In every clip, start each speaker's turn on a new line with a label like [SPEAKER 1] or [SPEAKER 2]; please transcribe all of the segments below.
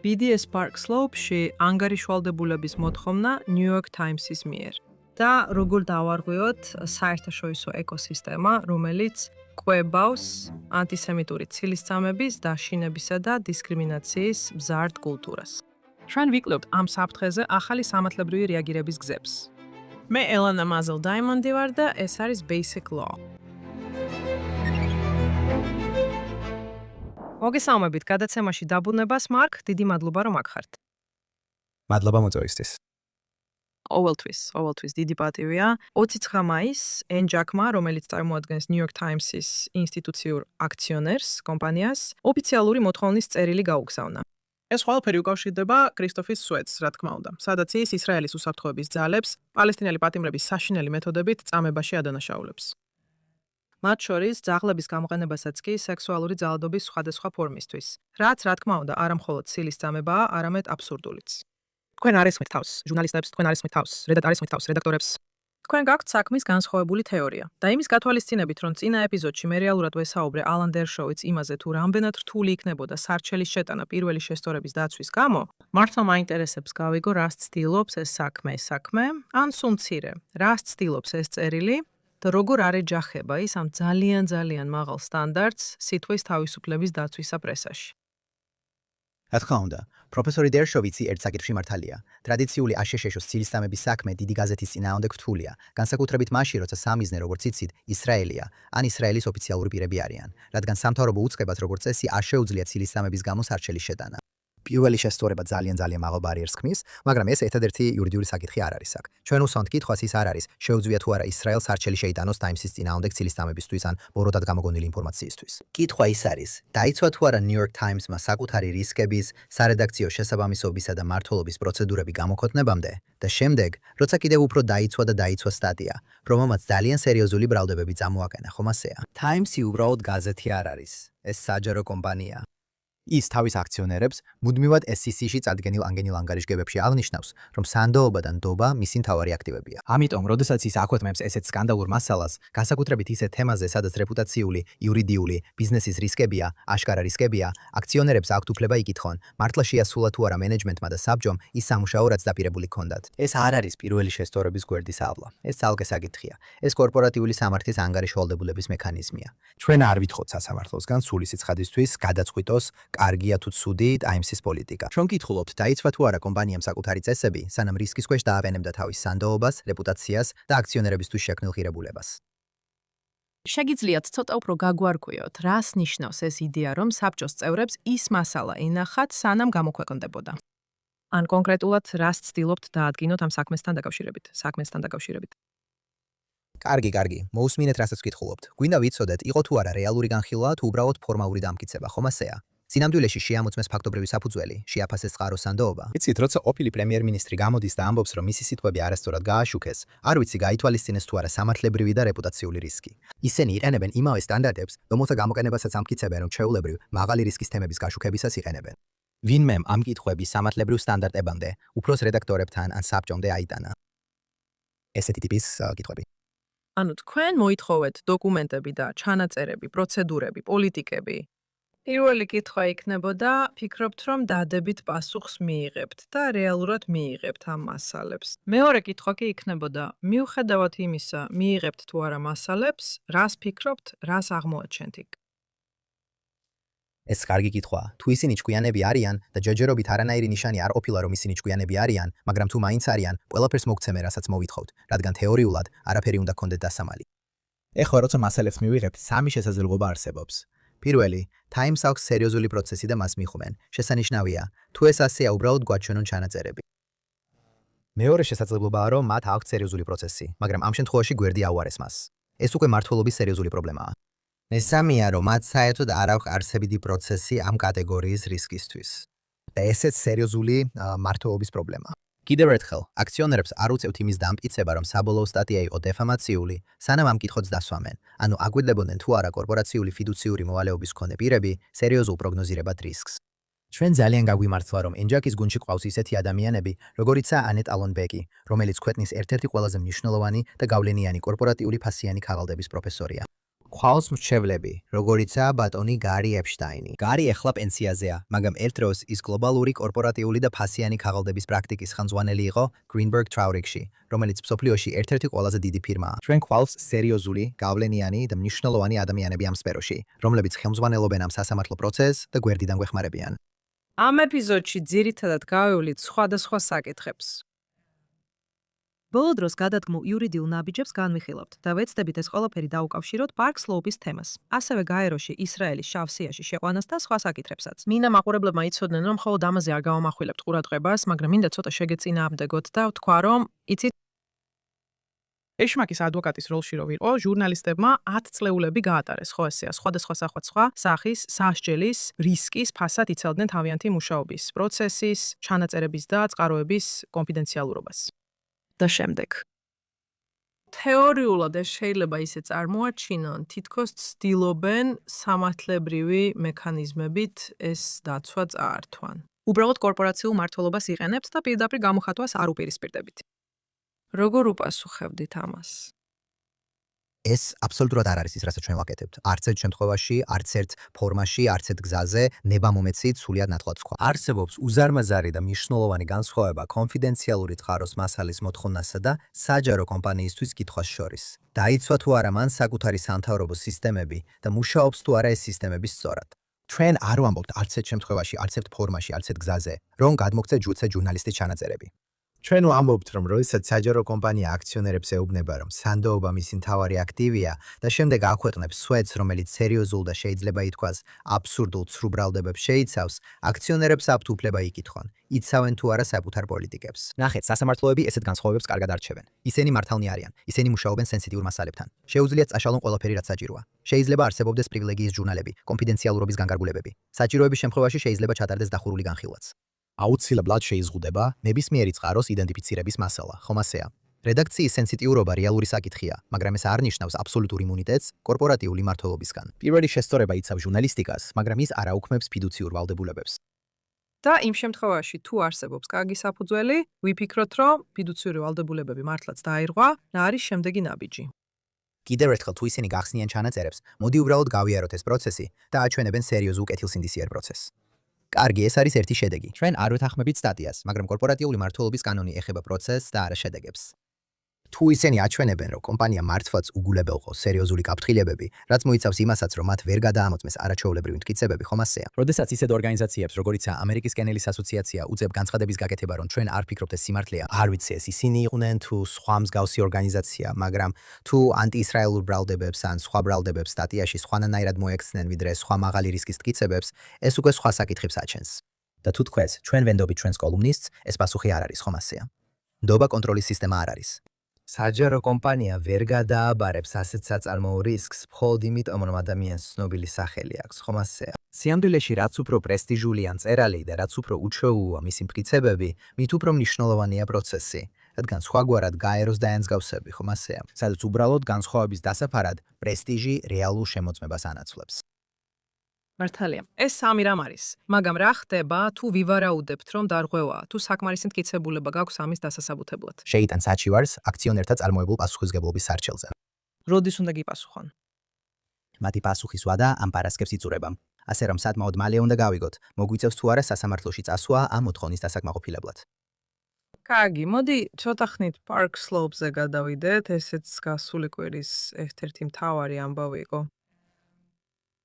[SPEAKER 1] BDS Park Slope-ში ანგარიშვალდებულების მოთხოვნა New York Times-ის მიერ. და როგორ დავარღვიოთ საერთაშორისო ეკოსისტემა, რომელიც კვებავს ანტისემიტური ცილისწამების, დაშინებისა და დისკრიმინაციის მზარდ კულტურას. ჩვენ ვიკლობთ ამ საფრთხეზე ახალი სამართლებრივი რეაგირების გზებს. მე ელანა მაზელ-დაიმონდი ვარ და ეს არის Basic Law. მოგესალმებით გადაცემაში დაბრუნებას, მარკ, დიდი მადლობა რომ აქ ხართ.
[SPEAKER 2] მადლობა მოწვევისთვის.
[SPEAKER 1] ოველთვის დიდი პატივია. 29 მაისს ენ ჯაკმა, რომელიც წარმოადგენს New York Times-ის ინსტიტუციურ აქციონერს, კომპანიას, ოფიციალური მოთხოვნის წერილი გაუგზავნა. ეს ყველაფერი უკავშირდება კრისტოფის სუეტს, რა თქმა უნდა, სადაც ის ისრაელის უსაფრთხოების ძალებს პალესტინელი პატიმრების საშინელი მეთოდებით წამებაში ადანაშაულებს. მათ შორის ძაღლების გამოყენებასაც კი სექსუალური ძალადობის სხვადასხვა ფორმისთვის, რაც რა თქმა უნდა არა მხოლოდ ცილის წამებაა, არამედ აბსურდულიც. თქვენ არ ესმით თავს, ჟურნალისტებს, თქვენ არ ესმით თავს, რედაქტორებს. თქვენ გაქვთ საქმის განსხვავებული თეორია და იმის გათვალისწინებით, რომ წინა ეპიზოდში მე რეალურად ვესაუბრე ალან დერშოვიც იმაზე, თუ რამდენად რთული იქნებოდა სარჩელის შეტანა პირველი შესწორების დაცვის გამო, მართლა მაინტერესებს გავიგო, რას ცდილობს ეს საქმე, ან სულ მცირე, რას ცდილობს ეს წერილი და როგორ არ ეჯახება ის ამ ძალიან მაღალ სტანდარტს სიტყვის თავისუფლების დაცვისა პრესაში.
[SPEAKER 2] რა თქმა უნდა, პროფესორი დერშოვიცი ერთ საკითხში მართალია. ტრადიციული აშშ-ს ცილისწამების საქმე დიდი გაზეთის წინააღმდეგ რთულია, განსაკუთრებით მაშინ, როცა სამიზნე როგორც იცით, ისრაელია, ან ისრაელის ოფიციალური პირები არიან, რადგან სამთავრობო უწყებას როგორც წესი არ შეუძლია ცილისწამების გამო სარჩელის შეტანა. პირველი შესწორება ძალიან მაღალ ბარიერს ქმნის, მაგრამ ეს ერთადერთი იურიდიული საკითხი არ არის აქ. ჩვენ უსვამთ კითხვას ის არ არის, შეუძლია თუ არა ისრაელს სარჩელი შეიტანოს Times-ის წინააღმდეგ ცილისწამებისთვის ან ბოროტად გამოგონილი ინფორმაციისთვის. კითხვა ის არის, დაიცვა თუ არა New York Times-მა საკუთარი რისკების, სარედაქციო შესაბამისობისა და მართლობის პროცედურები გამოქვეყნებამდე და შემდეგ, როცა კიდევ უფრო დაიცვა სტატია, რომელმაც ძალიან სერიოზული ბრალდებები წამოაყენა, ხომ ასეა? Times-ი უბრალოდ გაზეთი არ არის, ეს საჯარო კომპანია. ის თავის აქციონერებს მუდმივად SEC-ში წარდგენილ ანგარიშგებებში აღნიშნავს, რომ სანდოობა და ნდობა მისი მთავარი აქტივებია. ამიტომ, როდესაც ის აქვეყნებს ესეთ სკანდალურ მასალას, განსაკუთრებით ისეთ თემაზე, სადაც რეპუტაციული, იურიდიული, ბიზნესის რისკებია, აშკარა რისკებია, აქციონერებს აქვთ უფლება იკითხონ, მართლა შეასრულა თუ არა მენეჯმენტმა და საბჭომ ის სამუშაო, რაც დაპირებული ჰქონდათ. ეს არ არის პირველი შესწორების გვერდის ავლა. ეს ცალკე საკითხია. ეს კორპორატიული სამართლის ანგარიშვალდებულების მექანიზმია. ჩვენ არ ვითხოვთ სასამართლოსგან სული სიცხადისთვის გადაწყვიტოს კარგია თუ ცუდი Times-ის პოლიტიკა. ჩვენ გითხულობთ, დაიცვა თუ არა კომპანიამ საკუთარი წესები, სანამ რისკის ქვეშ დააყენებდა თავის სანდოობას, რეპუტაციას და აქციონერებისთვის შექმნილ ღირებულებას.
[SPEAKER 1] შეგიძლიათ ცოტა უფრო გაგვარკვიოთ, რას ნიშნავს ეს იდეა, რომ საბჭოს წევრებს ის მასალა ენახათ, სანამ გამოქვეყნდებოდა. ან კონკრეტულად რას ცდილობთ დაადგინოთ ამ საქმესთან დაკავშირებით.
[SPEAKER 2] კარგი, მოусმინეთ, რასაც გითხულობთ. გვინდა ვიცოდეთ, იყო თუ არა რეალური განხილვა თუ უბრალოდ ფორმალური დამტკიცება, ხომ ასეა? სინამდვილეში შეამოწმეს ფაქტობრივი საფუძველი, შეაფასეს წყაროს სანდოობა. იცით, როცა ყოფილი პრემიერ-მინისტრი გამოდის და ამბობს, რომ მისი სიტყვები არასწორად გააშუქეს, არ ვიცი გაითვალისწინეს თუ არა სამართლებრივი და რეპუტაციული რისკი. ისინი იყენებენ იმავე სტანდარტებს, რომელთა გამოყენებასაც ამტკიცებენ, რომ ჩვეულებრივ მაღალი რისკის თემების გაშუქებისას იყენებენ. ვინმემ ამ კითხვების სამართლებრივ სტანდარტებამდე, უფროს რედაქტორებთან ან საბჭომდე აიტანა. ესეთი ტიპის კითხვები.
[SPEAKER 1] ანუ თქვენ მოითხოვეთ დოკუმენტები და ჩანაწერები, პროცედურები, პოლიტიკები. პირველი კითხვა იქნებოდა, ფიქრობთ, რომ დადებით პასუხს მიიღებთ და რეალურად მიიღებთ ამ მასალებს. მეორე კითხვა კი იქნებოდა, მიუხედავად იმისა, მიიღებთ თუ არა მასალებს, რას ფიქრობთ, რას აღმოაჩენთ იქ.
[SPEAKER 2] ეს კარგი კითხვაა. თუ ისინი ჭკვიანები არიან და ჯერჯერობით არანაირი ნიშანი არ ყოფილა, რომ ისინი ჭკვიანები არიან, მაგრამ თუ მაინც არიან, ყველაფერს მოგცემენ, რასაც მოვითხოვთ, რადგან თეორიულად არაფერი უნდა გქონდეთ დასამალი. ეხლა როცა მასალებს მივიღებთ, სამი შესაძლებლობა არსებობს. პირველი, Times აქვს სერიოზული პროცესი და მას მიხვმენ. შესანიშნავია, თუ ეს ასეა, უბრალოდ გვაჩვენონ ჩანაწერები. მეორე შესაძლებლობაა, რომ მათ აქვთ სერიოზული პროცესი, მაგრამ ამ შემთხვევაში გვერდი აუარეს მას. ეს უკვე მართლობის სერიოზული პრობლემაა. მესამეა, რომ მათ საერთოდ არ აქვს არსებითი პროცესი ამ კატეგორიის რისკისთვის. და ესეც სერიოზული მართლობის პრობლემაა. კიდევ ერთხელ, აქციონერებს არ უწევთ იმის დამტკიცება, რომ საბოლოო სტატია იყო დეფამაციული, სანამ ამ კითხვას დასვამენ, ანუ აგვირდებოდნენ თუ არა კორპორაციული ფიდუციური მოვალეობის მქონე პირები სერიოზულ პროგნოზირებად რისკს. ჩვენ ძალიან გაგვიმართლა, რომ ენჯაკის გუნდში ყავს ისეთი ადამიანები, როგორიცაა ანეტ ალონ ბეკი, რომელიც ქვეყნის ერთ-ერთი ყველაზე მნიშვნელოვანი და გავლენიანი კორპორატიული ფასიანი ქაღალდების პროფესორია. ყავს მრჩევლები, როგორიცაა ბატონი გარი ეპშტაინი. გარი ეხლა პენსიაზეა, მაგრამ ერთ დროს ის გლობალური კორპორატიული და ფასიანი ქაღალდების პრაქტიკის ხელმძღვანელი იყო Greenberg Traurig-ში, რომელიც მსოფლიოში ერთ-ერთი ყველაზე დიდი ფირმაა. ჩვენ ყავს სერიოზული, გავლენიანი და მნიშვნელოვანი ადამიანები ამ სფეროში, რომლებიც ხელმძღვანელობენ ამ სასამართლო პროცესს და გვერდიდან გვეხმარებიან.
[SPEAKER 1] ამ ეპიზოდში ძირითადად გავივლით სხვადასხვა საკითხებს. ბოლო დროს გადადგმულ იურიდიულ ნაბიჯებს განვიხილავთ და ვეცდებით ეს ყველაფერი დაუკავშიროთ პარკ სლოუპის თემას. ასევე გაეროში ისრაელის შავ სიაში შეყვანას და სხვა საკითხებსაც. მინდა მაყურებლებმა იცოდნენ, რომ მხოლოდ ამაზე არ გავამახვილებთ ყურადღებას, მაგრამ მინდა ცოტა შეგეწინააღმდეგოთ და ვთქვა, რომ იცით ეშმაკის ადვოკატის როლში რო ვიყო, ჟურნალისტებმა 10 წლეულები გაატარეს, ხო ესეა, სხვადასხვა სხვა სახის, სასჯელის, რისკის ფასად იცავდნენ თავიანთი მუშაობის, პროცესის, ჩანაწერების და წყაროების კონფიდენციალურობას. და შემდეგ. თეორიულად ეს შეიძლება ისე წარმოაჩინონ, თითქოს ცდილობენ სამართლებრივი მექანიზმებით ეს დაცვა წაართვან. უბრალოდ კორპორაციულ მმართველობას იყენებს და პირდაპირ გამოხატვას არ უპირისპირდებით. როგორ უპასუხებდით ამას?
[SPEAKER 2] ეს აბსოლუტურად არ არის ის, რასაც ჩვენ ვაკეთებთ. არც ერთ შემთხვევაში, არც ერთ ფორმაში, არც ერთ გზაზე ნებამომეცი სულიად ნათლად სხვა. არსებობს უზარმაზარი და მნიშვნელოვანი განსხვავება კონფიდენციალური წყაროს მასალის მოთხოვნასა და საჯარო კომპანიისთვის კითხვას შორის. დაიცვა თუ არა მან საკუთარი სამთავრობო სისტემები და მუშაობს თუ არა ეს სისტემები სწორად. ჩვენ არ ვამბობთ არც ერთ შემთხვევაში, არც ერთ ფორმაში, არც ერთ გზაზე, რომ გადმოგცე ჯუცე ჟურნალისტის ჩანაწერები. ჩვენ ვამბობთ, რომ როდესაც საჯარო კომპანია აქციონერებს ეუბნება, რომ სანდოობა მისი მთავარი აქტივია და შემდეგ აქვეყნებს სვეტს, რომელიც სერიოზულ და შეიძლება ითქვას აბსურდულ ცრუ ბრალდებებს შეიცავს, აქციონერებს აქვთ უფლება იკითხონ, იცავენ თუ არა საკუთარ პოლიტიკებს. ნახეთ, სასამართლოები ესეთ განსხვავებებს კარგად არჩევენ. ისინი მართალნი არიან, ისინი მუშაობენ სენსიტიურ მასალებთან. შეუძლიათ წაშალონ ყველაფერი, რაც საჭიროა. შეიძლება არსებობდეს პრივილეგიის ჟურნალები, კონფიდენციალურობის განკარგულებები. საჭიროების შემთხვევაში შეიძლება ჩატარდეს დახურული განხილვაც. აუცილებლად შეიზღუდება ნებისმიერი წყაროს იდენტიფიცირების მასალა, ხომ ასეა? რედაქციის სენსიტიურობა რეალური საკითხია, მაგრამ ეს არ ნიშნავს აბსოლუტურ იმუნიტეტს კორპორატიული მმართველობისგან. პირველი შესწორება იცავს ჟურნალისტიკას, მაგრამ ის არ აუქმებს ფიდუციურ ვალდებულებებს.
[SPEAKER 1] და იმ შემთხვევაში, თუ არსებობს კარგი საფუძველი, ვიფიქროთ, რომ ფიდუციური ვალდებულებები მართლაც დაირღვა, რა არის შემდეგი ნაბიჯი.
[SPEAKER 2] კიდევ ერთხელ თუ ისინი გახსნიან ჩანაწერებს, მოდი უბრალოდ გავიაროთ ეს პროცესი და აჩვენებენ სერიოზულ კეთილსინდისიერ პროცესს. კარგი, ეს არის ერთი შედეგი. ჩვენ არ ვეთანხმებით სტატიას, მაგრამ კორპორატიული მმართველობის კანონი ეხება პროცესს და არა შედეგებს. თუ ისინი აჩვენებენ, რომ კომპანია მართლაც უგულებელყო სერიოზული გაფრთხილებები, რაც მოიცავს იმასაც, რომ მათ ვერ გადაამოწმეს არაჩვეულებრივი მტკიცებები, ხომ ასეა? როდესაც ისეთ ორგანიზაციებს, როგორიცაა ამერიკის კენელის ასოციაცია, უწევ განცხადების გაკეთება, რომ ჩვენ არ ვფიქრობთ ეს სიმართლეა, არ ვიცი ეს ისინი იყვნენ თუ სხვა მსგავსი ორგანიზაცია, მაგრამ თუ ანტიისრაელურ ბრალდებებს ან სხვა ბრალდებებს სტატიაში სხვანაირად მოექცნენ, ვიდრე სხვა მაღალი რისკის მტკიცებებს, ეს უკვე სხვა საკითხებს აჩენს. და თუ თქვენს, ჩვენ ვენდობით ჩვენს კოლუმნისტს, ეს პასუხი არ არის, ხომ ასეა? ნდობა კონტროლის სისტემა არ არის. საჯარო კომპანია ვერ გადააბარებს ასეთ საწარმოო რისკს, მხოლოდ იმიტომ, რომ ადამიანს ცნობილი სახელი აქვს, ხომ ასეა? სიამდვილეში, რაც უფრო პრესტიჟული ან წერალი და რაც უფრო უჩვეულოა მისი მტკიცებები, მით უფრო მნიშვნელოვანია პროცესი, რადგან სხვაგვარად გაეროს დაენსგავსები, ხომ ასეა? სადაც უბრალოდ განსხვავების დასაფარად პრესტიჟი რეალურ შემოწმებას ანაცვლებს.
[SPEAKER 1] მართალია. ეს სამი რამ არის. მაგრამ რა ხდება, თუ ვივარაუდებთ, რომ დარღვევაა, თუ საკმარისი მტკიცებულება გაქვს ამის დასასაბუთებლად?
[SPEAKER 2] შეიტანს საჩივარს აქციონერთა წარმოებულ პასუხისმგებლობის სარჩელზე.
[SPEAKER 1] როდის უნდა გიპასუხონ?
[SPEAKER 2] მათი პასუხის ვადა ამ პარასკევს იწურება. ასე რომ სადმაოდ მალე უნდა გავიგოთ, მოგვიწევს თუ არა სასამართლოში წასვლა ამ მოთხოვნის დასაკმაყოფილებლად.
[SPEAKER 1] კარგი, მოდი ცოტა ხნით პარკ სლოუპზე გადავიდეთ, ესეც გასული კვირის ერთ-ერთი მთავარი ამბავი იყო.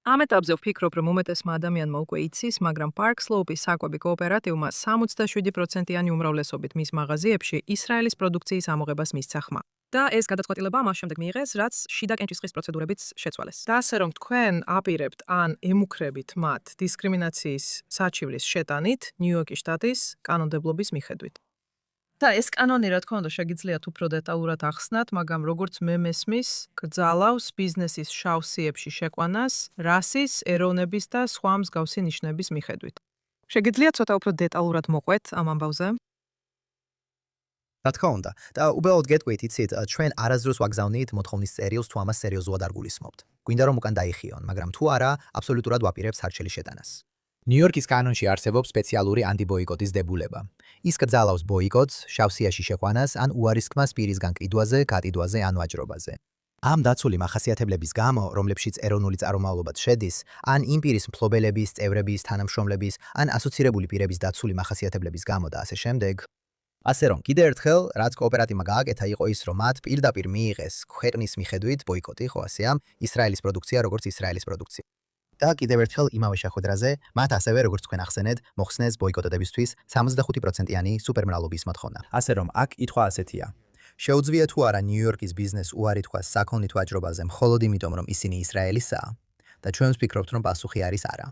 [SPEAKER 1] ამ ეტაპზე ვფიქრობ, რომ უმეტესმა ადამიანმა უკვე იცის, მაგრამ პარკ სლოუპის საკვები კოოპერატივმა 67%-იანი უმრავლესობით მის მაღაზიებში ისრაელის პროდუქციის ამოღებას მისცა ხმა. და ეს გადაწყვეტილება მას შემდეგ მიიღეს, რაც შიდა კენჭისყრის პროცედურებიც შეცვალეს. და ასე რომ თქვენ აპირებთ ან ემუქრებით მათ დისკრიმინაციის საჩივრის შეტანით ნიუ-იორკის შტატის კანონმდებლობის მიხედვით. და ეს კანონი, რა თქმა უნდა, შეგიძლიათ უფრო დეტალურად ახსნათ, მაგრამ როგორც მე მესმის, კრძალავს ბიზნესის შავ სიებში შეყვანას, რასის, ეროვნების და სხვა მსგავსი ნიშნების მიხედვით. შეგიძლიათ ცოტა უფრო დეტალურად მოყვეთ ამ ამბავზე?
[SPEAKER 2] რა თქმა უნდა, და უბრალოდ გეტყვით, იცით, ჩვენ არასდროს ვაგზავნით მოთხოვნის წერილს თუ ამას სერიოზულად არ გულისხმობთ. გვინდა რომ უკან დაიხიონ, მაგრამ თუ არა, აბსოლუტურად ვაპირებთ სარჩელის შეტანას. ნიუ-იორკის კანონში არსებობს სპეციალური ანტიბოიკოტის დებულება. ის კრძალავს ბოიკოტს, შავ სიაში შეყვანას ან უარისკმას პირისგან ყიდვაზე, გატიდვაზე ან ვაჭრობაზე. ამ დაცული მახასიათებლების გამო, რომლებშიც ეროვნული წარმომავლობაც შედის, ან იმპირის მფლობელების, წევრების, თანამშრომლების, ან ასოცირებული პირების დაცული მახასიათებლების გამო და ასე შემდეგ. ასე რომ, კიდევ ერთხელ, რაც კოოპერატივმა გააკეთა, იყო ის, რომ მათ პირდაპირ მიიღეს ქვეყნის მიხედვით ბოიკოტი, ხო ასეა, ისრაელის პროდუქცია, როგორც ისრაელის პროდუქცია. და კიდევ ერთხელ იმავე შეხვედრაზე, მათ ასევე, როგორც თქვენ ახსენეთ, მოხსნეს ბოიკოტებისთვის 65%-იანი სუპერმრავლობის მოთხოვნა. ასე რომ, აქ კითხვა ასეთია. შეუძლია თუ არა ნიუ-იორკის ბიზნეს უარი თქვას საქონლით ვაჭრობაზე მხოლოდ იმიტომ, რომ ისინი ისრაელისაა და ჩვენ ვფიქრობთ, რომ პასუხი არის არა.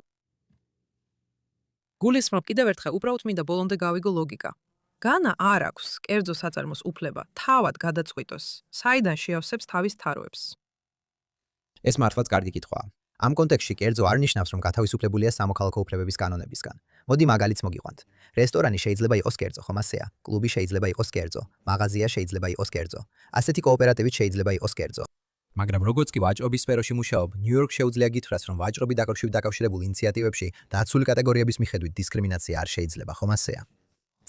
[SPEAKER 1] გულისხმობ კიდევ ერთხელ უბრალოდ მინდა ბოლომდე გავიგო ლოგიკა. განა არ აქვს კერძო საწარმოს უფლება თავად გადაწყვიტოს, საიდან შეავსებს თავის თაროებს.
[SPEAKER 2] ეს მართლაც კარგი კითხვაა. ამ კონტექსტში კერძო არ ნიშნავს, რომ გათავისუფლებულია სამოქალაქო უფლებების კანონებისგან. მოდი მაგალითს მოგიყვანთ. რესტორანი შეიძლება იყოს კერძო, ხომ ასეა? კლუბი შეიძლება იყოს კერძო, მაღაზია შეიძლება იყოს კერძო. ასეთი კოოპერატივით შეიძლება იყოს კერძო. მაგრამ როგორც კი ვაჭრობის სფეროში მუშაობ, ნიუ-იორკ შეუძლია გითხრას, რომ ვაჭრობით დაკავშირებულ ინიციატივებში დაცული კატეგორიების მიხედვით დისკრიმინაცია არ შეიძლება, ხომ ასეა?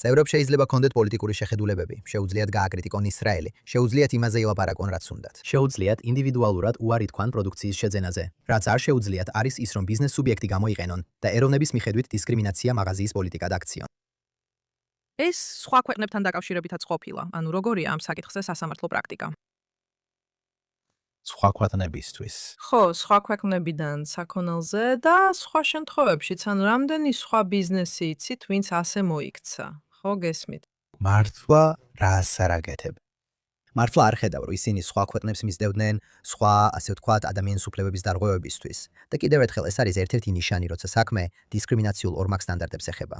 [SPEAKER 2] წევრებს შეიძლება კონდეთ პოლიტიკური შეხედულებები, შეუძლიათ გააკრიტიკონ ისრაელი, შეუძლიათ იმაზე ილაპარაკონ, რაც უნდათ. შეუძლიათ ინდივიდუალურად უარი თქვან პროდუქციის შეძენაზე. რაც არ შეუძლიათ არის ის, რომ ბიზნეს სუბიექტი გამოიყენონ და ეროვნების მიხედვით დისკრიმინაცია მაღაზიის პოლიტიკად აქციონ.
[SPEAKER 1] ეს სხვა ქვეყნებთან დაკავშირებითაც ყოფილა, ანუ როგორია ამ საკითხზე სასამართლო პრაქტიკა.
[SPEAKER 2] სხვა ქვეყნებისთვის.
[SPEAKER 1] ხო, სხვა ქვეყნებიდან საქონელზე და სხვა შემთხვევებშიც, ანუ რამდენი სხვა ბიზნესი იცით, ვინც ასე მოიქცა. ხო, გესმით.
[SPEAKER 2] მართლა რას არაკეთებ? მართლა არ ხედავ, რომ ისინი სხვა ქვეყნებს მისდევდნენ სხვა, ასე ვთქვათ, ადამიანის უფლებების დარღვევებისთვის. და კიდევ ერთხელ ეს არის ერთ-ერთი ნიშანი, როცა საქმე დისკრიმინაციულ ორმაგ სტანდარტებს ეხება.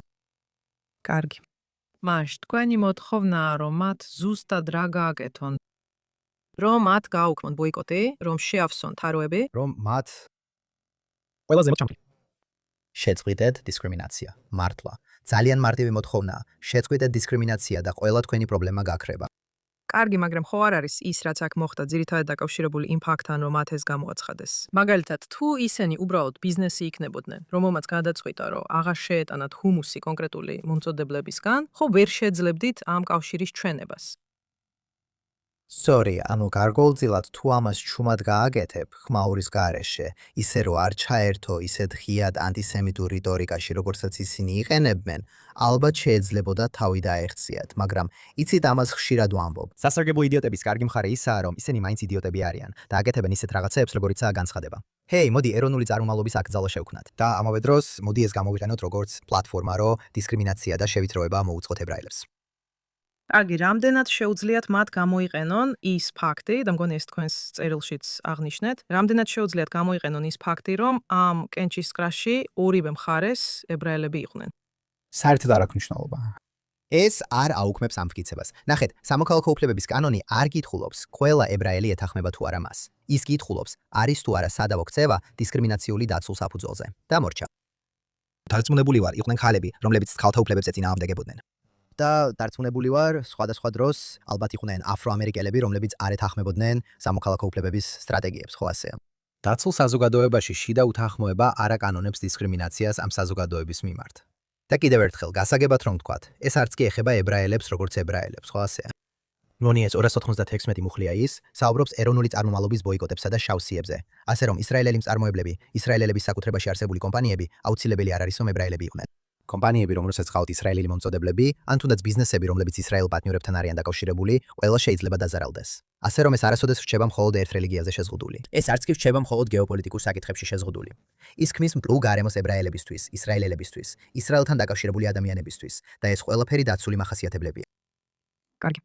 [SPEAKER 1] კარგი. მაშ, თქვენი მოთხოვნაა, რომ მათ ზუსტად რა გააკეთონ? რომ მათ გააუქმონ ბოიკოტი, რომ შეავსონ თაროები,
[SPEAKER 2] რომ მათ ყველაზე მოჩამქი. შეწყვიტეთ დისკრიმინაცია. მართლა. ძალიან მარტივი მოთხოვნაა. შეწყვიტეთ დისკრიმინაცია და ყველა თქვენი პრობლემა გაქრება.
[SPEAKER 1] კარგი, მაგრამ ხო არ არის ის, რაც აქ მოხდა, ძირითადად დაკავშირებული იმ ფაქტთან, რომ მათ ეს გამოაცხადეს. მაგალითად, თუ ისინი უბრალოდ ბიზნესი იქნებოდნენ, რომელმაც გადაწყვიტა, რომ აღარ შეეტანათ ჰუმუსი კონკრეტული მომწოდებლებისგან, ხო ვერ შეძლებდით ამ კავშირის ჩვენებას.
[SPEAKER 2] Sorry, ანუ გარკვეულწილად თუ ამას ჩუმად გააკეთებ ხმაურის გარეშე, ისე რომ არ ჩაერთო ისეთ ღიად ანტისემიტურ რიტორიკაში, როგორცაც ისინი იყენებენ, ალბათ შეიძლებოდა თავი დაეხციათ, მაგრამ იცით ამას ხშირად ვამბობ. სასარგებლო იდიოტების კარგი მხარე ისაა, რომ ისინი მაინც იდიოტები არიან და აკეთებენ ისეთ რაღაცებს, როგორიცაა განცხადება. ჰეი, მოდი ეროვნული წარმომავლობის აკრძალვა შევქმნათ და ამავე დროს მოდი ეს გამოვიყენოთ როგორც პლატფორმა, რომ დისკრიმინაცია და შევიწროება მოუწყოთ ებრაელებს.
[SPEAKER 1] კარგი, რამდენად შეუძლიათ მათ გამოიყენონ ის ფაქტი, და მგონი ეს თქვენს წერილშიც აღნიშნეთ, რამდენად შეუძლიათ გამოიყენონ ის ფაქტი, რომ ამ კენჭისყრაში ორივე მხარეს ებრაელები იყვნენ.
[SPEAKER 2] საერთოდ არ აქვს მნიშვნელობა. ეს არ აუქმებს ამ მტკიცებას. ნახეთ, სამოქალაქო უფლებების კანონი არ კითხულობს, ყველა ებრაელი ეთანხმება თუ არა მას. ის კითხულობს, არის თუ არა სადავო ქცევა დისკრიმინაციული დაცულ საფუძველზე. დამორჩა. დარწმუნებული ვარ, იყვნენ ხალები, რომლებიც ქალთა უფლებებს ეწინააღმდეგებოდნენ. და დარწმუნებული ვარ, სხვადასხვა დროს ალბათ იყვნენ აფროამერიკელები, რომლებიც არ ეთანხმებოდნენ სამოქალაქო უფლებების სტრატეგიებს, ხო ასეა. დაცულ საზოგადოებაში შიდა უთანხმოება არ აკანონებს დისკრიმინაციას ამ საზოგადოების მიმართ. და კიდევ ერთხელ, გასაგებად რომ ვთქვათ, ეს არც კი ეხება ებრაელებს, როგორც ებრაელებს, ხო ასეა. მგონი ეს 296 მუხლია ის, საუბრობს ეროვნული წარმომავლობის ბოიკოტებსა და შავსიებზე. ასე რომ ისრაელელი მწარმოებლები, ისრაელელების საკუთრებაში არსებული კომპანიები აუცილებელი არ არის, რომ ებრაელები იყვნენ. კომპანიები, რომელსაც ხავთ ისრაელელი მომწოდებლები, ან თუნდაც ბიზნესები, რომლებიც ისრაელ პარტნიორებთან არიან დაკავშირებული, ყველა შეიძლება დაზარალდეს. ასე რომ ეს არასოდეს რჩება მხოლოდ ერთ რელიგიაზე შეზღუდული. ეს არც კი რჩება მხოლოდ გეოპოლიტიკურ საკითხებში შეზღუდული. ის ქმნის მკლუ გარემოს ებრაელებისთვის, ისრაელელებისთვის, ისრაელთან დაკავშირებული ადამიანებისთვის და ეს ყველაფერი დაცული მახასიათებლებია.
[SPEAKER 1] კარგი.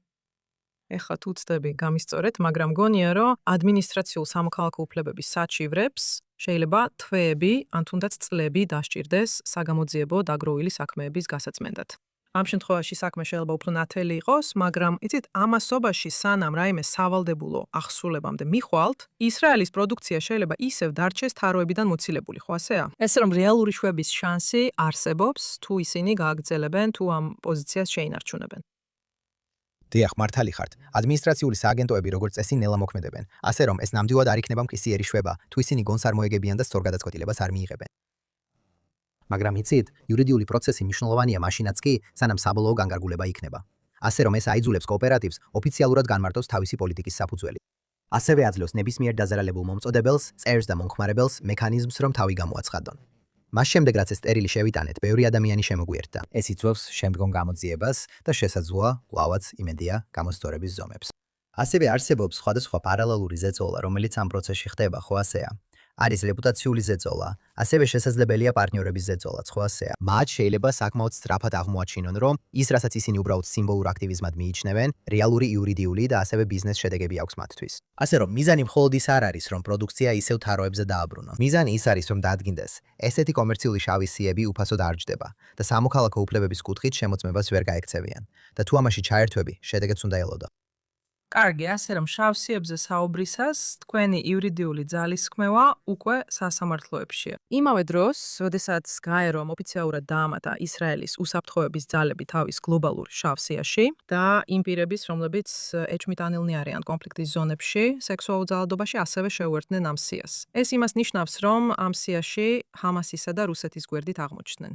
[SPEAKER 1] ეხლა თუ ცდები გამისწორეთ, მაგრამ გონია, რომ ადმინისტრაციულ სამოქალაქო უფლებების საჩივრებს შეიძლება თვეები, ან თუნდაც წლები დასჭირდეს საგამოძიებო დაგროვილი საქმეების გასაწმენდად. ამ შემთხვევაში საქმე შეიძლება უფრო ნათელი იყოს, მაგრამ იცით, ამასობაში სანამ რაიმე სავალდებულო აღსრულებამდე მიხვალთ, ისრაელის პროდუქცია შეიძლება ისევ დარჩეს თაროებიდან მოცილებული, ხო ასეა? ესე რომ რეალური შვების შანსი არსებობს, თუ ისინი გააგრძელებენ, თუ ამ პოზიციას შეინარჩუნებენ.
[SPEAKER 2] დიახ, მართალი ხართ. ადმინისტრაციული სააგენტოები როგორც წესი ნელა მოქმედებენ. ასე რომ ეს ნამდვილად არ იქნება მყისიერი შვება, თუ ისინი გონს არ მოეგებიან და სწორ გადაწყვეტილებას არ მიიღებენ. მაგრამ იცით, იურიდიული პროცესი მნიშვნელოვანია მაშინაც კი, სანამ საბოლოო განკარგულება იქნება. ასე რომ ეს აიძულებს კოოპერატივს ოფიციალურად განმარტოს თავისი პოლიტიკის საფუძველი. ასევე აძლევს ნებისმიერ დაზარალებულ მომწოდებელს, წერს და მომხმარებელს მექანიზმს, რომ თავი გამოაცხადონ. მას შემდეგ, რაც ეს წერილი შევიტანეთ, ბევრი ადამიანი შემოგვიერთდა. ეს იწვევს შემდგომ გამოძიებას და შესაძლოა კვლავაც იმედია გამოსწორების ზომებს. ასევე არსებობს სხვადასხვა პარალელური ზეწოლა, რომელიც ამ პროცესში ხდება, ხო ასეა. არის რეპუტაციული ზეწოლა, ასევე შესაძლებელია პარტნიორების ზეწოლაც, ხო ასეა. მათ შეიძლება საკმაოდ სწრაფად აღმოაჩინონ, რომ ის, რასაც ისინი უბრალოდ სიმბოლურ აქტივიზმად მიიჩნევენ, რეალური იურიდიული და ასევე ბიზნეს შედეგები აქვს მათთვის. ასე რომ მიზანი მხოლოდ ის არ არის, რომ პროდუქცია ისევ თაროებზე დააბრუნონ. მიზანი ის არის, რომ დაადგინდეს, ესეთი კომერციული შავი სიები უფასოდ არ ჯდება და სამოქალაქო უფლებების კუთხით შემოწმებას ვერ გაექცევიან და თუ ამაში ჩაერთვები, შედეგიც უნდა ელოდა.
[SPEAKER 1] კარგი, ასე რომ შავსიებზე საუბრისას თქვენი იურიდიული ძალისხმევა უკვე სასამართლოებშია. იმავე დროს, როდესაც გაერომ ოფიციალურად დაამატა ისრაელის უსაფრთხოების ძალები თავის გლობალურ შავსიაში და იმ პირების, რომლებიც ეჭვმიტანილნი არიან კონფლიქტის ზონებში, სექსუალურ ძალადობაში ასევე შეუერთდნენ ამ სიას. ეს იმას ნიშნავს, რომ ამ სიაში ჰამასისა და რუსეთის გვერდით აღმოჩნდნენ.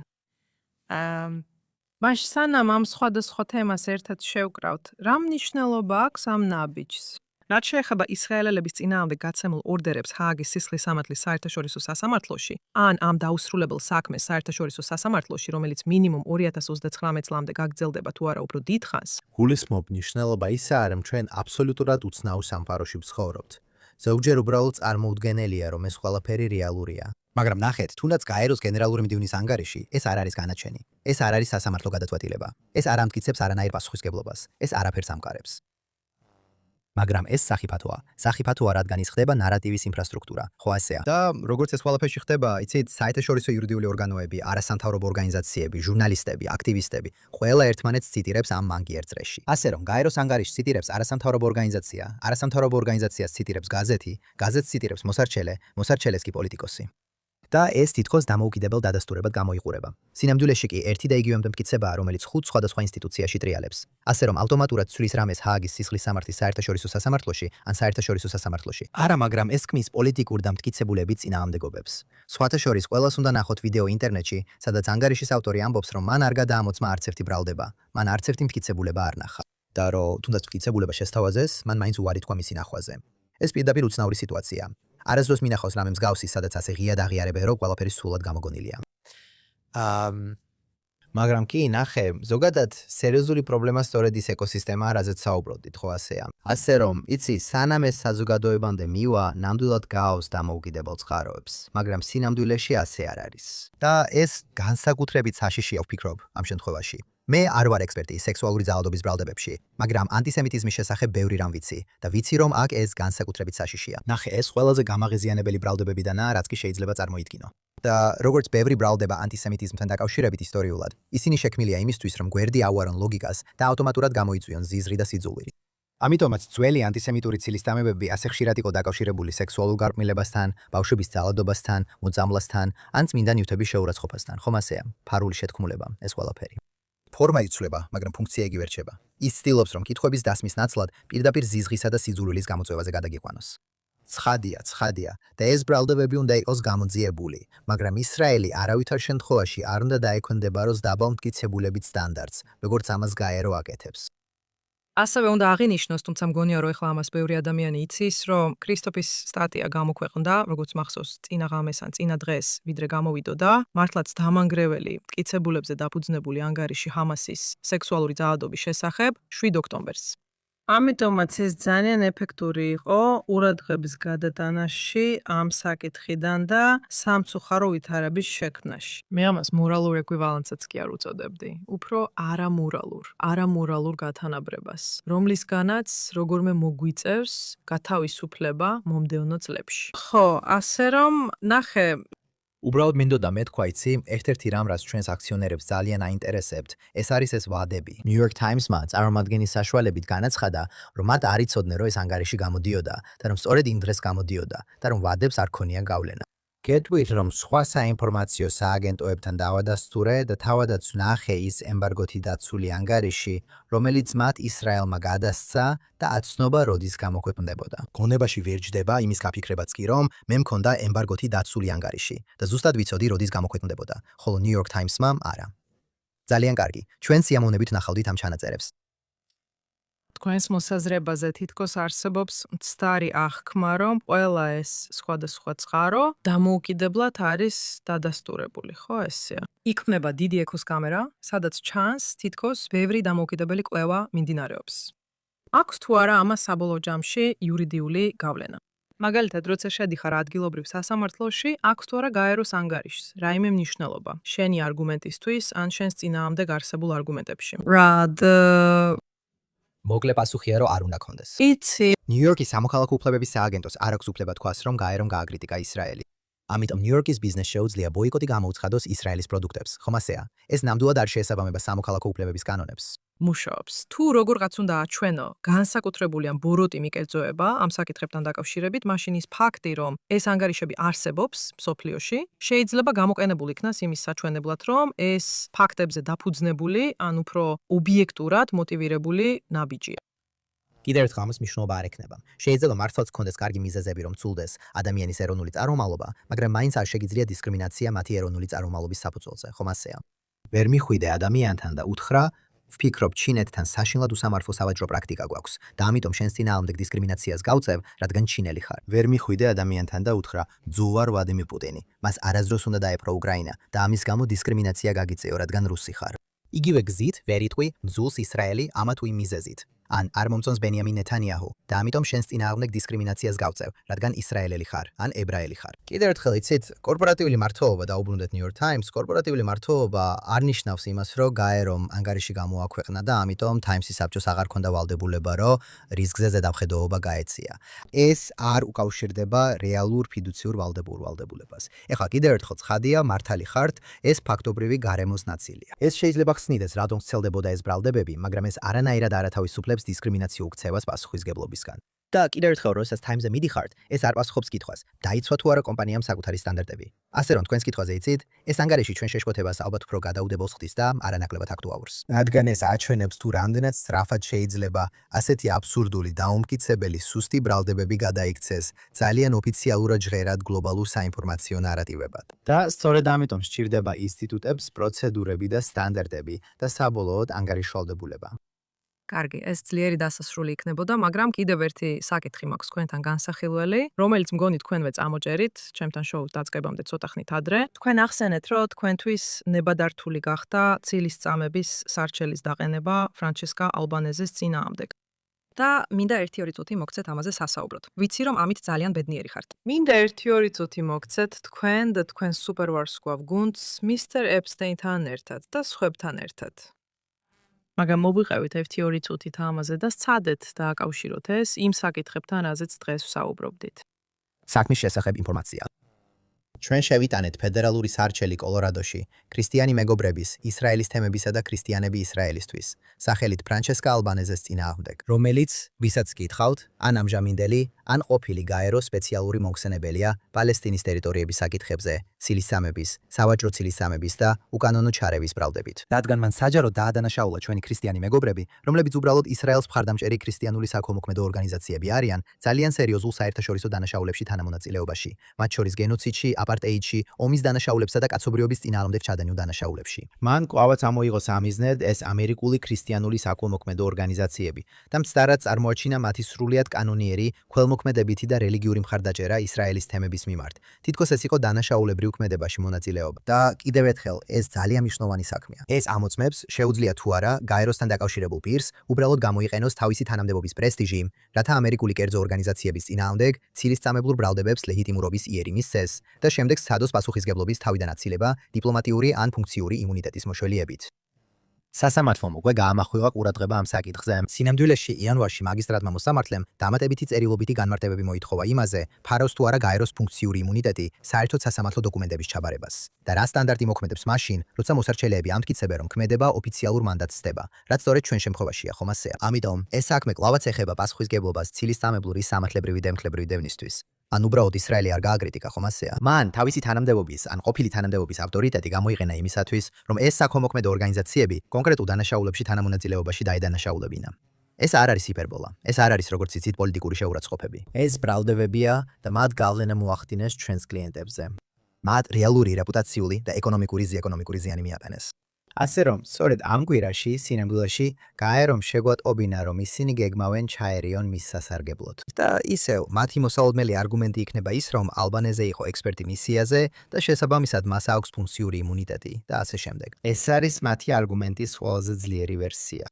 [SPEAKER 1] მაშინ სანამ ამ სხვადასხვა თემას ერთად შევკრავთ, რა მნიშვნელობა აქვს ამ ნაბიჯს? რაც შეეხება ისრაელელების წინააღმდეგ გაცემულ ორდერებს ჰააგის სისხლის სამართლის საერთაშორისო სასამართლოში, ან ამ დაუსრულებელ საქმეს საერთაშორისო სასამართლოში, რომელიც მინიმუმ 2039 წლამდე გაგრძელდება თუ არა უფრო დიდხანს,
[SPEAKER 2] გულისხმობ მნიშვნელობა ისაა, რომ ჩვენ აბსოლუტურად უცნაურ სამყაროში ვცხოვრობთ. ზოგჯერ უბრალოდ წარმოუდგენელია, რომ ეს ყველაფერი რეალურია. მაგრამ ნახეთ, თუნდაც გაეროს გენერალური მდივნის ანგარიში ეს არ არის განაჩენი. ეს არ არის სასამართლო გადაწყვეტილება. ეს არ ამტკიცებს არანაირ პასუხისგებლობას. ეს არაფერს ამყარებს. მაგრამ ეს სახიფათოა. სახიფათოა, რადგან ის ხდება ნარატივის ინფრასტრუქტურა. ხო ასეა. და როგორც ეს ყველაფერი ხდება, იცით, საერთაშორისო იურიდიული ორგანოები, არასამთავრობო ორგანიზაციები, ჟურნალისტები, აქტივისტები, ყველა ერთმანეთს ციტირებს ამ მანგიერ წრეში. ასე რომ, გაეროს ანგარიშს ციტირებს არასამთავრობო ორგანიზაცია, არასამთავრობო ორგანიზაციას ციტირებს გაზეთი, გაზეთს ციტირებს მოსარჩელე, მოსარჩელეს კი პოლიტიკოსი. და ეს თითქოს დამოუკიდებელ დადასტურებად გამოიყურება. სინამდვილეში კი ერთი და იგივე მტკიცებაა, რომელიც 5 სხვადასხვა ინსტიტუციაში ტრიალებს. ასე რომ ავტომატურად ცვლის რამეს ჰააგის სისხლის სამართლის საერთაშორისო სასამართლოში ან საერთაშორისო სასამართლოში. არა, მაგრამ ეს ქმნის პოლიტიკურ და მტკიცებულებით წინააღმდეგობებს. სხვათა შორის ყველას უნდა ნახოთ ვიდეო ინტერნეტში, სადაც ანგარიშის ავტორი ამბობს, რომ მან არ გადაამოწმა არც ერთი ბრალდება, მან არც ერთი მტკიცებულება არ ნახა. და რომ თუნდაც მტკიცებულება შესთავაზეს, მან მაინც უარი თქვა მისი ნახვაზე. ეს პირდაპირ უცნაური სიტუაცია. არასდროს მინახავს რამე მსგავსი, სადაც ასე ღიად აღიარებენ, რომ ყველაფერი სრულად გამოგონილია. მაგრამ კი, ნახე, ზოგადად სერიოზული პრობლემა სწორედ ის ეკოსისტემაა, რაზეც საუბრობდით, ხო ასეა. ასე რომ, იცი, სანამ ეს საზოგადოებამდე მივა, ნამდვილად გაავს დამოუკიდებელ წყაროებს, მაგრამ სინამდვილეში ასე არ არის. და ეს განსაკუთრებით საშიშია ვფიქრობ ამ შემთხვევაში. მე არ ვარ ექსპერტი სექსუალური ძალადობის ბრალდებებში, მაგრამ ანტისემიტიზმის შესახებ ბევრი რამ ვიცი და ვიცი, რომ აქ ეს განსაკუთრებით საშიშია. ნახე, ეს ყველაზე გამაღიზიანებელი ბრალდებებიდანაა, რაც კი შეიძლება წარმოიდგინო. და როგორც ბევრი ბრალდება ანტისემიტიზმთან დაკავშირებით ისტორიულად, ისინი შექმნილია იმისთვის, რომ გვერდი აუარონ ლოგიკას და ავტომატურად გამოიწვიონ ზიზღი და სიძულვი. ამიტომაც ძველი ანტისემიტური ცილისწამებები ასე ხშირად იყო დაკავშირებული სექსუალურ გარყვნილებასთან, ბავშვების ძალადობასთან, მოძამლასთან, ან წმინდა ნივთების შეურაცხყოფასთან. ხომ ასეა? ფარული შეთქმულება, ეს ყველაფერი. ფორმა იცვლება, მაგრამ ფუნქცია იგივე რჩება. ის ცდილობს, რომ კითხვების დასმის ნაცვლად პირდაპირ ზიზღისა და სიძულვილის გამოწვევაზე გადაგიყვანოს. ცხადია, და ეს ბრალდებები უნდა იყოს გამოძიებული, მაგრამ ისრაელი არავითარ შემთხვევაში არ უნდა დაექვემდებაროს დაბალ მტკიცებულებით სტანდარტს, როგორც ამას გაერო აკეთებს.
[SPEAKER 1] ასევე უნდა აღინიშნოს, თუმცა მგონია, რომ ეხლა ამას ბევრი ადამიანი იცის, რომ ქრისტოფის სტატია გამოქვეყნდა, როგორც მახსოვს, წინა ღამეს ან წინა დღეს, ვიდრე გამოვიდოდა, მართლაც დამანგრეველი მტკიცებულებზე დაფუძნებული ანგარიში ჰამასის სექსუალური ძალადობის შესახებ 7 ოქტომბერს. ამიტომაც ეს ძალიან ეფექტური იყო ყურადღების გადატანაში ამ საკითხიდან და სამწუხარო ვითარების შექმნაში. მე ამას მორალურ ეკვივალენტსაც კი არ უწოდებდი, უფრო არამორალურ გათანაბრებას, რომლისგანაც როგორმე მოგვიწევს გათავისუფლება მომდევნო წლებში. ხო, ასე რომ ნახე,
[SPEAKER 2] უბრალოდ მინდოდა მეთქვა, იცი, ერთ-ერთი რამ, რაც ჩვენს აქციონერებს ძალიან აინტერესებთ, ეს არის ეს ვადები. New York Times-მა წარმომადგენლის საშუალებით განაცხადა, რომ მათ არ იცოდნენ, რომ ეს ანგარიში გამოდიოდა და რომ სწორედ იმ დღეს გამოდიოდა და რომ ვადებს არ ქონია გავლენა. გეტყვით, რომ სხვა საინფორმაციო სააგენტოებთან დავადასტურე და თავადაც ვნახე ის ემბარგოთი დაცული ანგარიში, რომელიც მათ ისრაელმა გადასცა და აცნობა როდის გამოქვეყნდებოდა. გონებაში ვერ ჯდება იმის გაფიქრებაც კი, რომ მე მქონდა ემბარგოთი დაცული ანგარიში და ზუსტად ვიცოდი როდის გამოქვეყნდებოდა, ხოლო New York Times-მა არა. ძალიან კარგი. ჩვენ სიამოვნებით ვნახავდით ამ ჩანაწერებს.
[SPEAKER 1] თქვენს მოსაზრებაზე თითქოს არსებობს მცდარი აღქმა, რომ ყველა ეს სხვადასხვა წყარო დამოუკიდებლად არის დადასტურებული, ხო ესეა? იქმნება დიდი ექოს კამერა, სადაც ჩანს თითქოს ბევრი დამოუკიდებელი კვლევა მიმდინარეობს. აქვს თუ არა ამას საბოლოო ჯამში იურიდიული გავლენა? მაგალითად, როცა შედიხარ ადგილობრივ სასამართლოში, აქვს თუ არა გაეროს ანგარიშს, რაიმე მნიშვნელობა შენი არგუმენტისთვის ან შენს წინააღმდეგ არსებულ არგუმენტებში. რად
[SPEAKER 2] მოკლე პასუხია, რომ არ უნდა კონდეს.
[SPEAKER 1] იცი.
[SPEAKER 2] ნიუ-იორკის სამოქალაქო უფლებების სააგენტოს არ აქვს უფლება თქვას, რომ გაერომ გააკრიტიკა ისრაელი. ამიტომ ნიუ-იორკის ბიზნეს შეუძლია ბოიკოტი გამოუცხადოს ისრაელის პროდუქტებს. ხომ ასეა? ეს ნამდვილად არ შეესაბამება სამოქალაქო უფლებების კანონებს.
[SPEAKER 1] მუშაობს. თუ როგორღაც უნდა აჩვენო განსაკუთრებული ან ბოროტი მიკერძოება ამ საკითხებთან დაკავშირებით, მაშინ ის ფაქტი, რომ ეს ანგარიშები არსებობს მსოფლიოში, შეიძლება გამოყენებულ იქნას იმის საჩვენებლად, რომ ეს ფაქტებზე დაფუძნებული ან უფრო ობიექტურად მოტივირებული ნაბიჯია.
[SPEAKER 2] კიდევ ერთხელ ამას მნიშვნელობა არ ექნება. შეიძლება მართლაც გქონდეს კარგი მიზეზები, რომ ცულდეს ადამიანის ეროვნული წარმომავლობა, მაგრამ მაინც არ შეგიძლია დისკრიმინაცია მათი ეროვნული წარმომავლობის საფუძველზე, ხომ ასეა? ვერ მიხვიდე ადამიანთან და უთხრა, ვფიქრობ, ჩინეთთან საშინლად უსამართლო სავაჭრო პრაქტიკა გვაქვს და ამიტომ შენს წინააღმდეგ დისკრიმინაციას გავწევ, რადგან ჩინელი ხარ. ვერ მიხვიდე ადამიანთან და უთხრა, ძუვარ ვლადიმირ პუტინი. მას არასდროს უნდა დაეპყრო უკრაინა და ამის გამო დისკრიმინაცია გაგიწეო, რადგან რუსი ხარ. იგივე გზით ვერ იტყვი მძულს ისრაელი ამა თუ იმ მიზეზით. ან არ მომწონს ბენიამინ ნეთანიაჰუ და ამიტომ შენს წინააღმდეგ დისკრიმინაციას გავწევ, რადგან ისრაელელი ხარ ან ებრაელი ხარ. კიდევ ერთხელ იცით, კორპორატიული მართლობა და უბრუნდეთ New York Times, კორპორატიული მართლობა არ ნიშნავს იმას, რომ გაერომ ანგარიში გამოაქვეყნა და ამიტომ Times-ის საბჭოს აღარ ქონდა ვალდებულება, რომ რისკზე ზედამხედველობა გაეწია. ეს არ უკავშირდება რეალურ ფიდუციურ ვალდებულებას. ეხლა კიდევ ერთხელ ცხადია, მართალი ხართ, ეს ფაქტობრივი გარემოს ნაწილია. ეს შეიძლება ხსნიდეს, რატომ სცელდებოდა ეს ბრალდებები, მაგრამ ეს არანაირად არ ათავისუფლებს დისკრიმინაციო უქცევას პასუხისგებლობისგან. და კიდევ ერთხელ როდესაც Times-ზე მიდიხართ, ეს არ პასუხობს კითხვას, დაიცვა თუ არა კომპანიამ საკუთარი სტანდარტები. ასე რომ თქვენს კითხვაზე იცით, ეს ანგარიში ჩვენ შეშფოთებას ალბათ უფრო გადაუდებელს ხდის და არანაკლებად აქტუალურს. რადგან ეს აჩვენებს თუ რამდენად სწრაფად შეიძლება ასეთი აბსურდული და უმკიცებელი სუსტი ბრალდებები გადაიქცეს ძალიან ოფიციალურად ჟღერად გლობალურ საინფორმაციო ნარატივებად. და სწორედ ამიტომ სჭირდება ინსტიტუტებს პროცედურები და სტანდარტები და საბოლოოდ ანგარიშვალდებულება.
[SPEAKER 1] კარგი, ეს ძლიერი დასასრული იქნებოდა, მაგრამ კიდევ ერთი საკითხი მაქვს თქვენთან განსახილველი, რომელიც მგონი თქვენვე წამოჭერით, ჩემთან შოუს დაწყებამდე ცოტა ხნით ადრე. თქვენ ახსენეთ, რომ თქვენთვის ნებადართული გახდა ცილის წამების სარჩელის დაყენება ფრანჩესკა ალბანეზეს წინააღმდეგ. და მინდა 1-2 წუთი მოგცეთ ამაზე სასაუბროთ. ვიცი, რომ ამით ძალიან ბედნიერი ხართ. მინდა 1-2 წუთი მოგცეთ თქვენ და თქვენ სუპერვარსკვლავ გუნდს მისტერ ეპსტეინთან ერთად და სხვებთან ერთად. მაგრამ მოვიყევით 1-2 წუთით ამაზე და სცადეთ დააკავშიროთ ეს იმ საკითხებთან, რაზეც დღეს ვსაუბრობდით.
[SPEAKER 2] საქმის შესახებ ინფორმაცია. ჩვენ შევიტანეთ ფედერალური სარჩელი კოლორადოში ქრისტიანი მეგობრების, ისრაელის თემებისა და ქრისტიანები ისრაელისთვის, სახელით ფრანჩესკა ალბანეზეს წინააღმდეგ, რომელიც, ვისაც გითხავთ, ან ამჟამინდელი, ან ყოფილი გაერო სპეციალური მომხსენებელია პალესტინის ტერიტორიების საკითხებზე, ცილისწამების, სავაჭრო ცილისწამების და უკანონო ჩარევის ბრალდებით. რადგან მან საჯაროდ დაადანაშაულა ჩვენი ქრისტიანი მეგობრები, რომლებიც უბრალოდ ისრაელს მხარდამჭერი ქრისტიანული საქველმოქმედო ორგანიზაციები არიან, ძალიან სერიოზულ საერთაშორისო დანაშაულებში თანამონაწილეობაში, მათ შორის გენოციდში, აპარტეიდში, ომის დანაშაულებსა და კაცობრიობის წინააღმდეგ ჩადენილ დანაშაულებში. მან კვლავაც ამოიღო სამიზნედ ეს ამერიკული ქრისტიანული საქველმოქმედო ორგანიზაციები და მცდარად წარმოაჩინა მათი სრულიად კანონიერი, ქველმოქმედებითი და რელიგიური მხარდაჭერა ისრაელის თემების მიმართ. თითქოს ეს იყო დანაშაულებრივ ქმედებაში მონაწილეობა. და კიდევ ერთხელ, ეს ძალიან მნიშვნელოვანი საქმეა. ეს ამოწმებს, შეუძლია თუ არა გაეროსთან დაკავშირებულ პირს უბრალოდ გამოიყენოს თავისი თანამდებობის პრესტიჟი, რათა ამერიკული კერძო ორგანიზაციების წინააღმდეგ ცილისწამებლურ ბრალდებებს ლეგიტიმურობის იერი მისცეს და შემდეგ სცადოს პასუხისგებლობის თავიდან აცილება დიპლომატიური ან ფუნქციური იმუნიტეტის მოშველიებით. სასამართლომ უკვე გაამახვილა ყურადღება ამ საკითხზე. სინამდვილეში იანვარში მაგისტრატმა მოსამართლემ დამატებითი წერილობითი განმარტებები მოითხოვა იმაზე, ფარავს თუ არა გაეროს ფუნქციური იმუნიტეტი საერთოდ სასამართლო დოკუმენტების ჩაბარებას. და რა სტანდარტი მოქმედებს მაშინ, როცა მოსარჩელეები ამტკიცებენ, რომ ქმედება ოფიციალურ მანდატს ცდება, რაც სწორედ ჩვენ შემთხვევაშია, ხომ ასეა? ამიტომ ეს საქმე კვლავაც ეხება პასუხისგებლობას ცილისწამებლური სამართლებრივი დემხლებრივი დევნისთვის. ან უბრალოდ ისრაელი არ გააკრიტიკა, ხომ ასეა? მან თავისი თანამდებობის ან ყოფილი თანამდებობის ავტორიტეტი გამოიყენა იმისათვის, რომ ეს საქველმოქმედო ორგანიზაციები კონკრეტულ დანაშაულებაში თანამონაწილეობაში დაედანაშაულებინა. ეს არ არის ჰიპერბოლა. ეს არ არის როგორც იცით პოლიტიკური შეურაცხყოფები. ეს ბრალდებებია და მათ გავლენა მოახდინეს ჩვენს კლიენტებზე. მათ რეალური რეპუტაციული და ეკონომიკური ზიანი მიაყენეს. ასე რომ, სწორედ ამ კვირაში, სინამდვილეში, გაერომ შეგვატყობინა, რომ ისინი გეგმავენ ჩაერიონ მის სასარგებლოდ. და ისევ, მათი მოსალოდნელი არგუმენტი იქნება ის, რომ ალბანეზე იყო ექსპერტი მისიაზე და შესაბამისად მას აქვს ფუნქციური იმუნიტეტი და ასე შემდეგ. ეს არის მათი არგუმენტის ყველაზე ძლიერი ვერსია.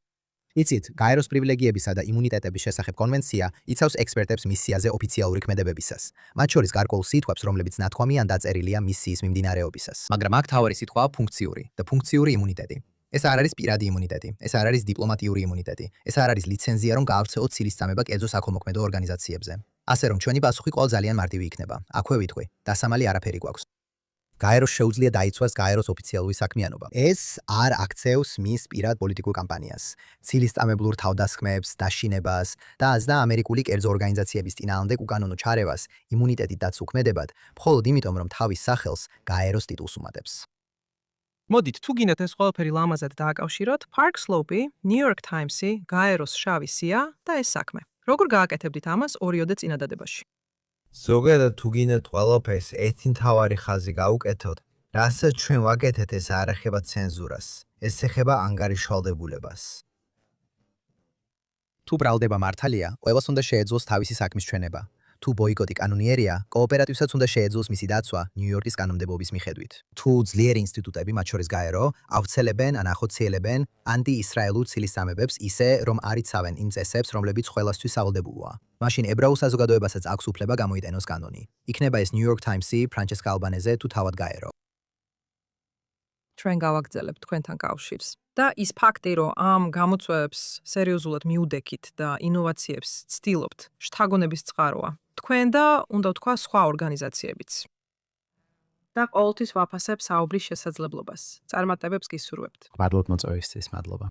[SPEAKER 2] იცით, გაეროს პრივილეგიებისა და იმუნიტეტების შესახებ კონვენცია იცავს ექსპერტებს მისიაზე ოფიციალური ქმედებებისას. მათ შორის გარკვეულ სიტყვებს, რომლებიც ნათქვამი ან დაწერილია მისიის მიმდინარეობისას. მაგრამ აქ თავარი სიტყვაა ფუნქციური და ფუნქციური იმუნიტეტი. ეს არ არის პირადი იმუნიტეტი, ეს არ არის დიპლომატიური იმუნიტეტი, ეს არ არის ლიცენზია, რომ გაავრცელოთ ცილისწამება კერძო საქველმოქმედო ორგანიზაციებზე. ასე რომ ჩვენი პასუხი კვლავ ძალიან მარტივი იქნება. აქვე ვიტყვი, დასამალი არაფერი გვაქვს. გაეროს შეუძლია დაიცვას გაეროს ოფიციალური საქმიანობა. ეს არ აქცევს მის პირად პოლიტიკურ კამპანიას, ცილისწამებლურ თავდასხმებს, დაშინებას და აზდა ამერიკული კერძო ორგანიზაციების წინააღმდეგ უკანონო ჩარევას იმუნიტეტით დაცუქმედებად, მხოლოდ იმიტომ, რომ თავის სახელს გაეროს ტიტულს უმატებს.
[SPEAKER 1] მოდით, თუ გინდათ ეს ყველაფერი ლამაზად დააკავშიროთ, Park Slope-ი, New York Times-ი, გაეროს შავი სია და ეს საქმე. როგორ გააკეთებდით ამას ორიოდე წინადადებაში?
[SPEAKER 3] ზოგადად თუ გინდათ ყველაფერს ერთი მთავარი ხაზი გაუკეთოთ, რასაც ჩვენ ვაკეთეთ, ეს არ ეხება ცენზურას, ეს ეხება ანგარიშვალდებულებას.
[SPEAKER 2] თუ ბრალდება მართალია, ყველას უნდა შეეძლოს თავისი საქმის ჩვენება. თუ ბოიკოტი კანონიერია, კოოპერატივსაც უნდა შეეძლოს მისი დაცვა ნიუ-იორკის კანონმდებლობის მიხედვით. თუ ძლიერი ინსტიტუტები, მათ შორის გაერო, ავრცელებენ ან ახორციელებენ ანტი-ისრაელურ ცილისწამებებს ისე, რომ არ იცავენ იმ წესებს, რომლებიც ყველასთვის სავალდებულოა. მაშინ ებრაულ საზოგადოებასაც აქვს უფლება გამოიტანოს კანონი. იქნება ეს New York Times-ი, ფრანჩესკა ალბანეზე თუ თავად გაერო.
[SPEAKER 1] ჩვენ გავაგრძელებთ თქვენთან კავშირს. და ის ფაქტი, რომ ამ გამოწვევებს სერიოზულად მიუდექით და ინოვაციებს ცდილობთ, შთაგონების წყაროა. თქვენ და უნდა ვთქვა სხვა ორგანიზაციებიც. და ყოველთვის ვაფასებ საუბრის შესაძლებლობას. წარმატებებს გისურვებთ.
[SPEAKER 2] მადლობთ მოწვევისთვის, მადლობა.